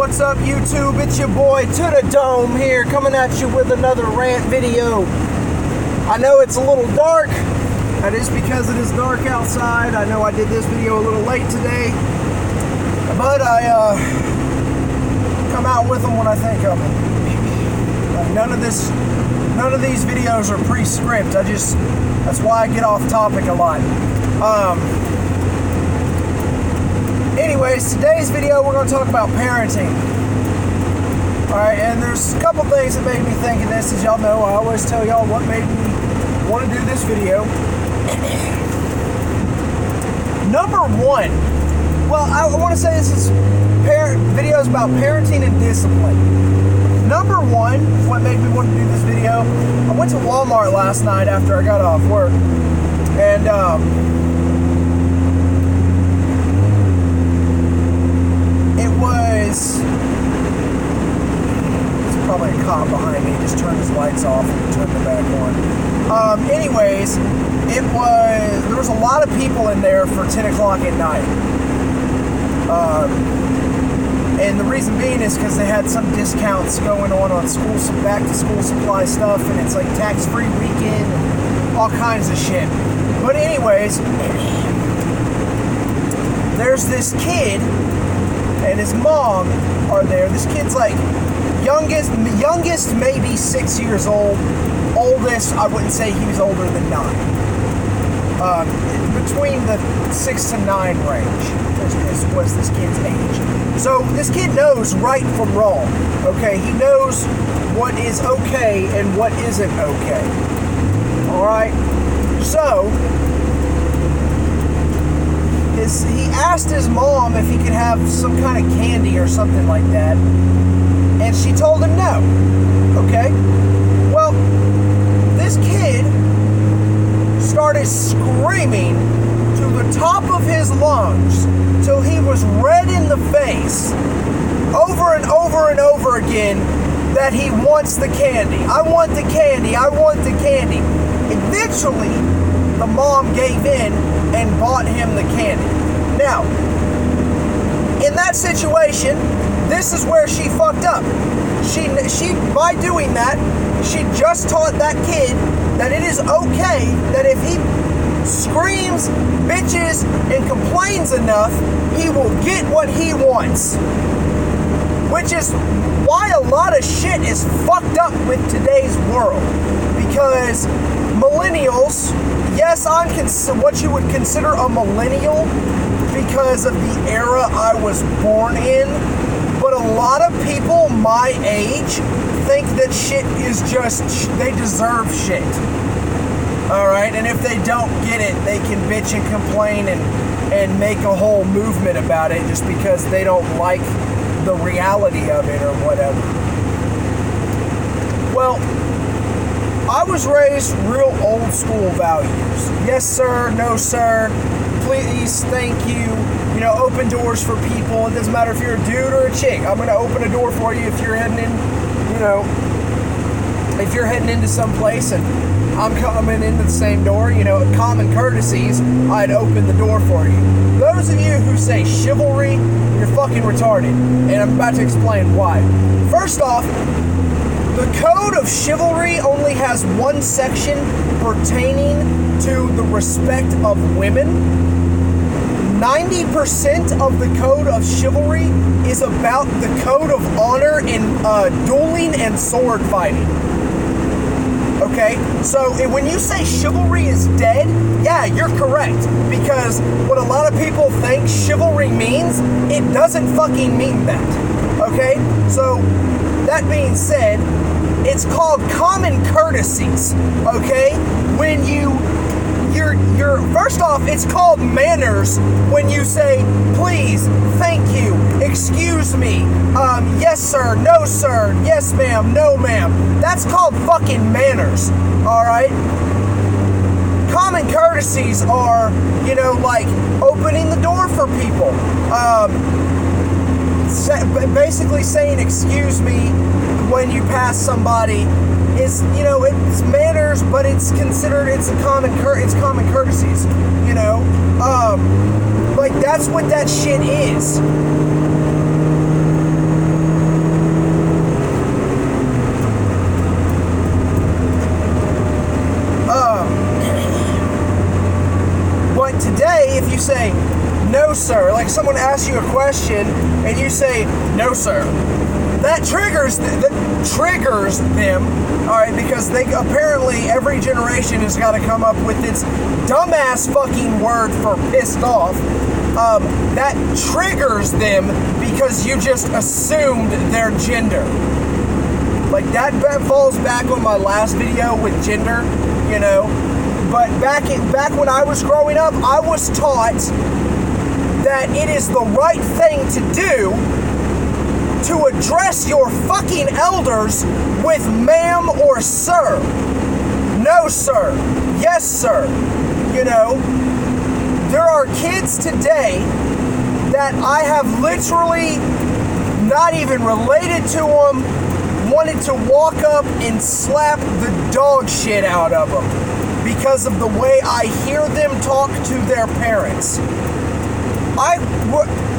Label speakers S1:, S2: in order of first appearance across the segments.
S1: What's up, YouTube? It's your boy To The Dome here, coming at you with another rant video. I know it's a little dark. That is because it is dark outside. I know I did this video a little late today, but I come out with them when I think of them. None of these videos are pre-script. That's why I get off topic a lot. Anyways, today's video we're going to talk about parenting. Alright, and there's a couple things that made me think of this. As y'all know, I always tell y'all what made me want to do this video. Number one, well, I want to say this is videos about parenting and discipline. Number one, what made me want to do this video, I went to Walmart last night after I got off work, and it's probably a cop behind me. He just turned his lights off and turned them back on. Anyways, there was a lot of people in there for 10 o'clock at night. And the reason being is because they had some discounts going on some back to school supply stuff, and it's like tax-free weekend and all kinds of shit. But anyways, there's this kid and his mom are there. This kid's like youngest maybe 6 years old. Oldest, I wouldn't say he was older than 9. Between the 6 to 9 range was this kid's age. So this kid knows right from wrong. Okay, he knows what is okay and what isn't okay. All right. So he asked his mom if he could have some kind of candy or something like that, and she told him no. Okay? Well, this kid started screaming to the top of his lungs till he was red in the face, over and over and over again, that he wants the candy. I want the candy. I want the candy. Eventually, the mom gave in and bought him the candy. Now, in that situation, this is where she fucked up. She by doing that, she just taught that kid that it is okay that if he screams, bitches, and complains enough, he will get what he wants. Which is why a lot of shit is fucked up with today's world. Because millennials, yes, I'm what you would consider a millennial because of the era I was born in, but a lot of people my age think that shit is they deserve shit. Alright, and if they don't get it, they can bitch and complain and make a whole movement about it just because they don't like the reality of it or whatever. Well, I was raised real old school values. Yes, sir. No, sir. Please, thank you. You know, open doors for people. It doesn't matter if you're a dude or a chick. I'm going to open a door for you if you're heading in, if you're heading into some place and I'm coming into the same door, common courtesies, I'd open the door for you. Those of you who say chivalry, you're fucking retarded. And I'm about to explain why. First off, the code of chivalry only has one section pertaining to the respect of women. 90% of the code of chivalry is about the code of honor in dueling and sword fighting. Okay? So when you say chivalry is dead, yeah, you're correct. Because what a lot of people think chivalry means, it doesn't fucking mean that. Okay? So that being said, it's called common courtesies, okay? When you're first off, it's called manners when you say, please, thank you, excuse me, yes sir, no sir, yes ma'am, no ma'am. That's called fucking manners, alright? Common courtesies are, like opening the door for people, basically saying excuse me when you pass somebody is, it's manners, but it's considered, it's common courtesies, Like, that's what that shit is. say, no, sir. Like someone asks you a question and you say, no, sir. That triggers them, all right, because they apparently every generation has got to come up with its dumbass fucking word for pissed off. That triggers them because you just assumed their gender. Like that falls back on my last video with gender, you know. But back when I was growing up, I was taught that it is the right thing to do to address your fucking elders with ma'am or sir. No, sir. Yes, sir. You know, there are kids today that I have literally not even related to them, wanted to walk up and slap the dog shit out of them because of the way I hear them talk to their parents.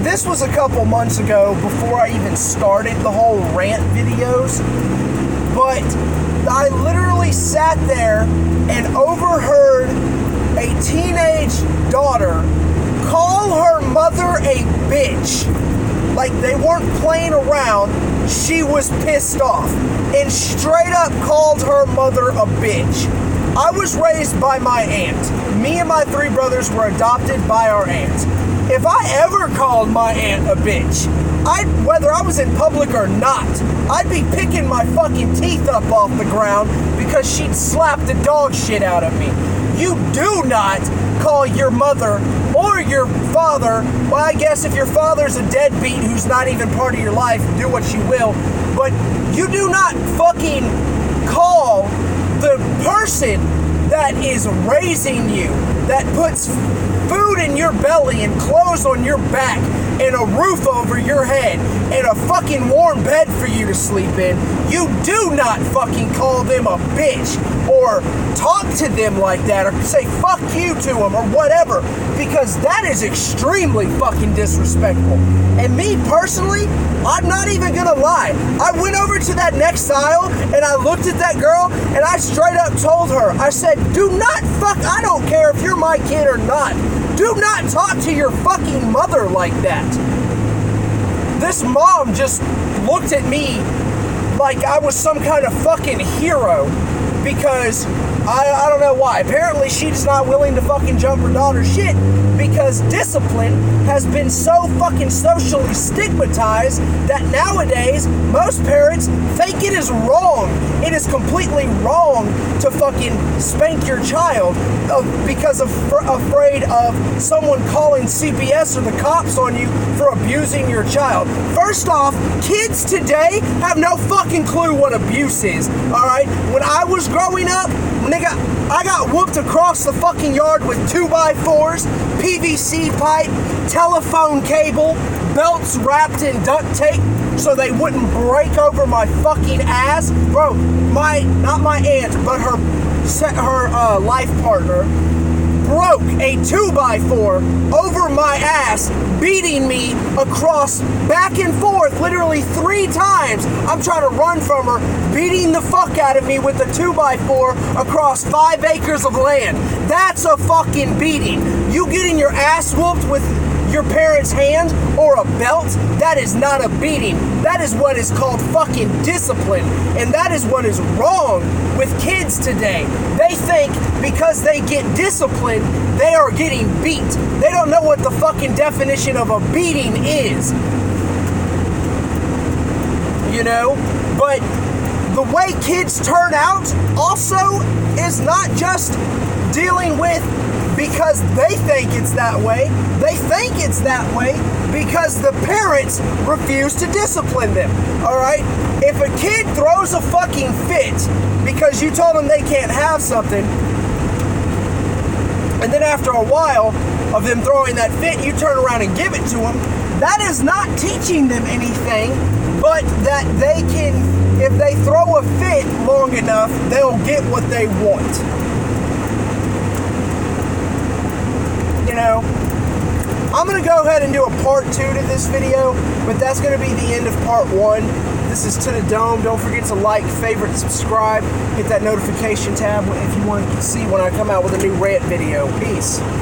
S1: This was a couple months ago before I even started the whole rant videos, but I literally sat there and overheard a teenage daughter call her mother a bitch. Like they weren't playing around, she was pissed off and straight up called her mother a bitch. I was raised by my aunt. Me and my 3 brothers were adopted by our aunt. If I ever called my aunt a bitch, whether I was in public or not, I'd be picking my fucking teeth up off the ground because she'd slap the dog shit out of me. You do not call your mother or your father, well, I guess if your father's a deadbeat who's not even part of your life, do what you will, but you do not fucking call the person that is raising you, that puts food in your belly and clothes on your back and a roof over your head and a fucking warm bed for you to sleep in, you do not fucking call them a bitch or talk to them like that or say fuck you to them or whatever, because that is extremely fucking disrespectful. And me personally, I'm not even gonna lie, I went over to that next aisle and I looked at that girl and I straight up told her, I said, do not I don't care if you're my kid or not, do not talk to your fucking mother like that. This mom just looked at me like I was some kind of fucking hero because I don't know why. Apparently she's not willing to fucking jump her daughter's shit because discipline has been so fucking socially stigmatized that nowadays most parents think it is wrong. It is completely wrong to fucking spank your child because afraid of someone calling CPS or the cops on you for abusing your child. First off, kids today have no fucking clue what abuse is, alright? When I was growing up, nigga, I got whooped across the fucking yard with 2x4s, PVC pipe, telephone cable, belts wrapped in duct tape so they wouldn't break over my fucking ass. Bro, not my aunt, but her life partner broke a 2x4 over my ass, beating me across back and forth literally 3 times. I'm trying to run from her, beating the fuck out of me with the 2x4 across 5 acres of land. That's a fucking beating. You getting your ass whooped with your parents' hand or a belt, that is not a beating. That is what is called fucking discipline. And that is what is wrong with kids today. They think because they get disciplined, they are getting beat. They don't know what the fucking definition of a beating is. You know? But the way kids turn out also is not just dealing with because they think it's that way. They think it's that way because the parents refuse to discipline them, alright? If a kid throws a fucking fit because you told them they can't have something, and then after a while of them throwing that fit, you turn around and give it to them, that is not teaching them anything, but that they can, if they throw a fit long enough, they'll get what they want. You know, I'm going to go ahead and do a part 2 to this video, but that's going to be the end of part 1. This is To The Dome. Don't forget to like, favorite, subscribe, hit that notification tab if you want to see when I come out with a new rant video. Peace.